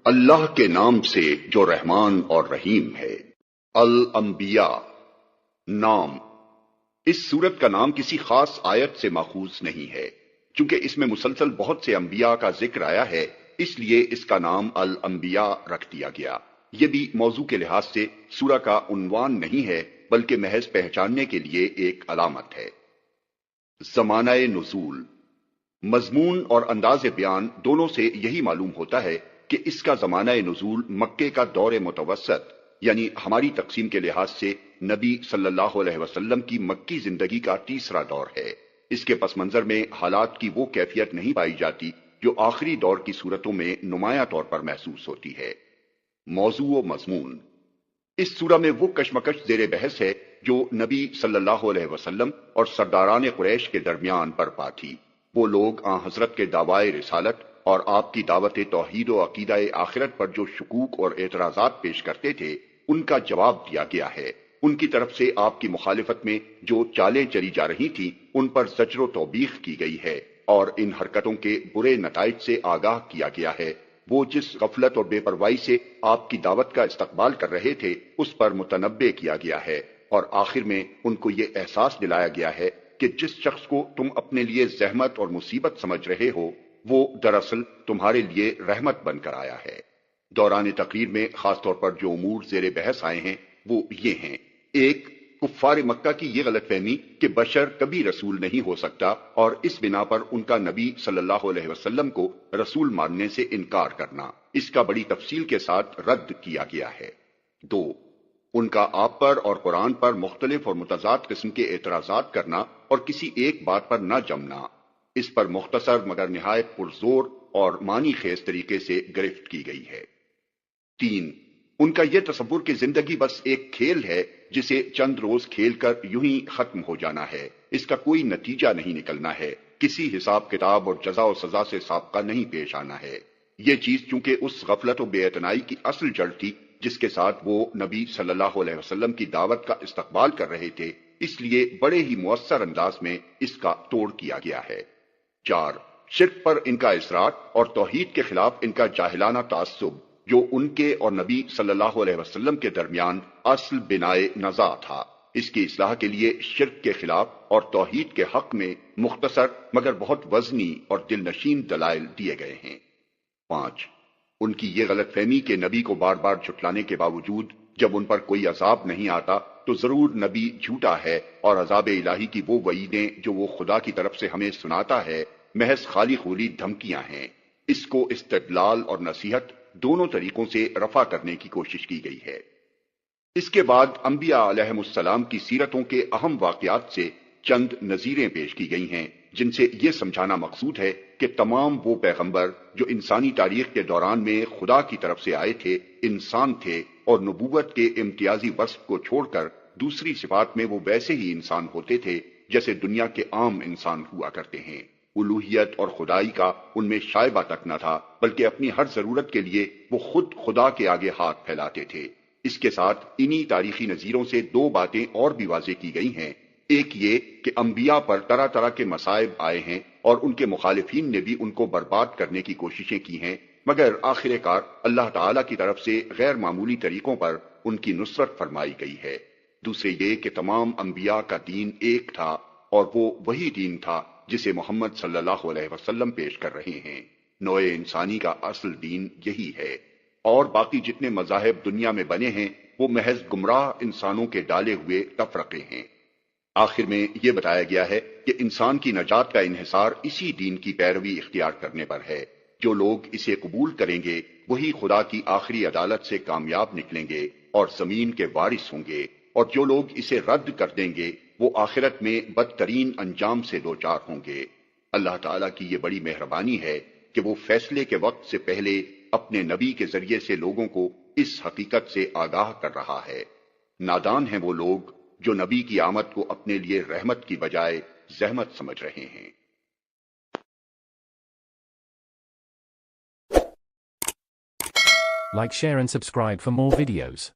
اللہ کے نام سے جو رحمان اور رحیم ہے۔ الانبیاء نام، اس سورت کا نام کسی خاص آیت سے ماخوذ نہیں ہے، چونکہ اس میں مسلسل بہت سے انبیاء کا ذکر آیا ہے، اس لیے اس کا نام الانبیاء رکھ دیا گیا۔ یہ بھی موضوع کے لحاظ سے سورہ کا عنوان نہیں ہے، بلکہ محض پہچاننے کے لیے ایک علامت ہے۔ زمانہ نزول، مضمون اور انداز بیان دونوں سے یہی معلوم ہوتا ہے کہ اس کا زمانہ نزول مکے کا دور متوسط، یعنی ہماری تقسیم کے لحاظ سے نبی صلی اللہ علیہ وسلم کی مکی زندگی کا تیسرا دور ہے۔ اس کے پس منظر میں حالات کی وہ کیفیت نہیں پائی جاتی جو آخری دور کی صورتوں میں نمایاں طور پر محسوس ہوتی ہے۔ موضوع و مضمون، اس سورہ میں وہ کشمکش زیر بحث ہے جو نبی صلی اللہ علیہ وسلم اور سرداران قریش کے درمیان برپا تھی۔ وہ لوگ آن حضرت کے دعوی رسالت اور آپ کی دعوت توحید و عقیدہ آخرت پر جو شکوک اور اعتراضات پیش کرتے تھے، ان کا جواب دیا گیا ہے۔ ان کی طرف سے آپ کی مخالفت میں جو چالیں چلی جا رہی تھیں، ان پر زجر و توبیخ کی گئی ہے اور ان حرکتوں کے برے نتائج سے آگاہ کیا گیا ہے۔ وہ جس غفلت اور بے پرواہی سے آپ کی دعوت کا استقبال کر رہے تھے، اس پر متنبہ کیا گیا ہے، اور آخر میں ان کو یہ احساس دلایا گیا ہے کہ جس شخص کو تم اپنے لیے زحمت اور مصیبت سمجھ رہے ہو، وہ دراصل تمہارے لیے رحمت بن کر آیا ہے۔ دوران تقریر میں خاص طور پر جو امور زیر بحث آئے ہیں وہ یہ ہیں: ایک، کفار مکہ کی یہ غلط فہمی کہ بشر کبھی رسول نہیں ہو سکتا، اور اس بنا پر ان کا نبی صلی اللہ علیہ وسلم کو رسول ماننے سے انکار کرنا، اس کا بڑی تفصیل کے ساتھ رد کیا گیا ہے۔ دو، ان کا آپ پر اور قرآن پر مختلف اور متضاد قسم کے اعتراضات کرنا اور کسی ایک بات پر نہ جمنا، اس پر مختصر مگر نہایت پرزور اور معنی خیز طریقے سے گرفت کی گئی ہے۔ تین، ان کا یہ تصور کہ زندگی بس ایک کھیل ہے جسے چند روز کھیل کر یوں ہی ختم ہو جانا ہے، اس کا کوئی نتیجہ نہیں نکلنا ہے، کسی حساب کتاب اور جزا و سزا سے سابقہ نہیں پیش آنا ہے۔ یہ چیز چونکہ اس غفلت و بے اعتنائی کی اصل جڑ تھی جس کے ساتھ وہ نبی صلی اللہ علیہ وسلم کی دعوت کا استقبال کر رہے تھے، اس لیے بڑے ہی مؤثر انداز میں اس کا توڑ کیا گیا ہے۔ چار، شرک پر ان کا اصرار اور توحید کے خلاف ان کا جاہلانہ تعصب، جو ان کے اور نبی صلی اللہ علیہ وسلم کے درمیان اصل بنائے نزاع تھا، اس کی اصلاح کے لیے شرک کے خلاف اور توحید کے حق میں مختصر مگر بہت وزنی اور دل نشین دلائل دیے گئے ہیں۔ پانچ، ان کی یہ غلط فہمی کہ نبی کو بار بار جھٹلانے کے باوجود جب ان پر کوئی عذاب نہیں آتا تو ضرور نبی جھوٹا ہے، اور عذاب الہی کی وہ وعیدیں جو وہ خدا کی طرف سے ہمیں سناتا ہے محض خالی خولی دھمکیاں ہیں، اس کو استدلال اور نصیحت دونوں طریقوں سے رفع کرنے کی کوشش کی گئی ہے۔ اس کے بعد انبیاء علیہم السلام کی سیرتوں کے اہم واقعات سے چند نظیریں پیش کی گئی ہیں جن سے یہ سمجھانا مقصود ہے کہ تمام وہ پیغمبر جو انسانی تاریخ کے دوران میں خدا کی طرف سے آئے تھے انسان تھے، اور نبوت کے امتیازی وصف کو چھوڑ کر دوسری صفات میں وہ ویسے ہی انسان ہوتے تھے جیسے دنیا کے عام انسان ہوا کرتے ہیں۔ الوہیت اور خدائی کا ان میں شائبہ تک نہ تھا، بلکہ اپنی ہر ضرورت کے لیے وہ خود خدا کے آگے ہاتھ پھیلاتے تھے۔ اس کے ساتھ انہی تاریخی نظیروں سے دو باتیں اور بھی واضح کی گئی ہیں۔ ایک یہ کہ انبیاء پر طرح طرح کے مصائب آئے ہیں اور ان کے مخالفین نے بھی ان کو برباد کرنے کی کوششیں کی ہیں، مگر آخر کار اللہ تعالیٰ کی طرف سے غیر معمولی طریقوں پر ان کی نصرت فرمائی گئی ہے۔ دوسرے یہ کہ تمام انبیاء کا دین ایک تھا، اور وہ وہی دین تھا جسے محمد صلی اللہ علیہ وسلم پیش کر رہے ہیں۔ نوع انسانی کا اصل دین یہی ہے، اور باقی جتنے مذاہب دنیا میں بنے ہیں وہ محض گمراہ انسانوں کے ڈالے ہوئے تفرقے ہیں۔ آخر میں یہ بتایا گیا ہے کہ انسان کی نجات کا انحصار اسی دین کی پیروی اختیار کرنے پر ہے۔ جو لوگ اسے قبول کریں گے وہی خدا کی آخری عدالت سے کامیاب نکلیں گے اور زمین کے وارث ہوں گے، اور جو لوگ اسے رد کر دیں گے وہ آخرت میں بدترین انجام سے دوچار ہوں گے۔ اللہ تعالیٰ کی یہ بڑی مہربانی ہے کہ وہ فیصلے کے وقت سے پہلے اپنے نبی کے ذریعے سے لوگوں کو اس حقیقت سے آگاہ کر رہا ہے۔ نادان ہیں وہ لوگ جو نبی کی آمد کو اپنے لیے رحمت کی بجائے زحمت سمجھ رہے ہیں۔ Like, share and subscribe for more videos.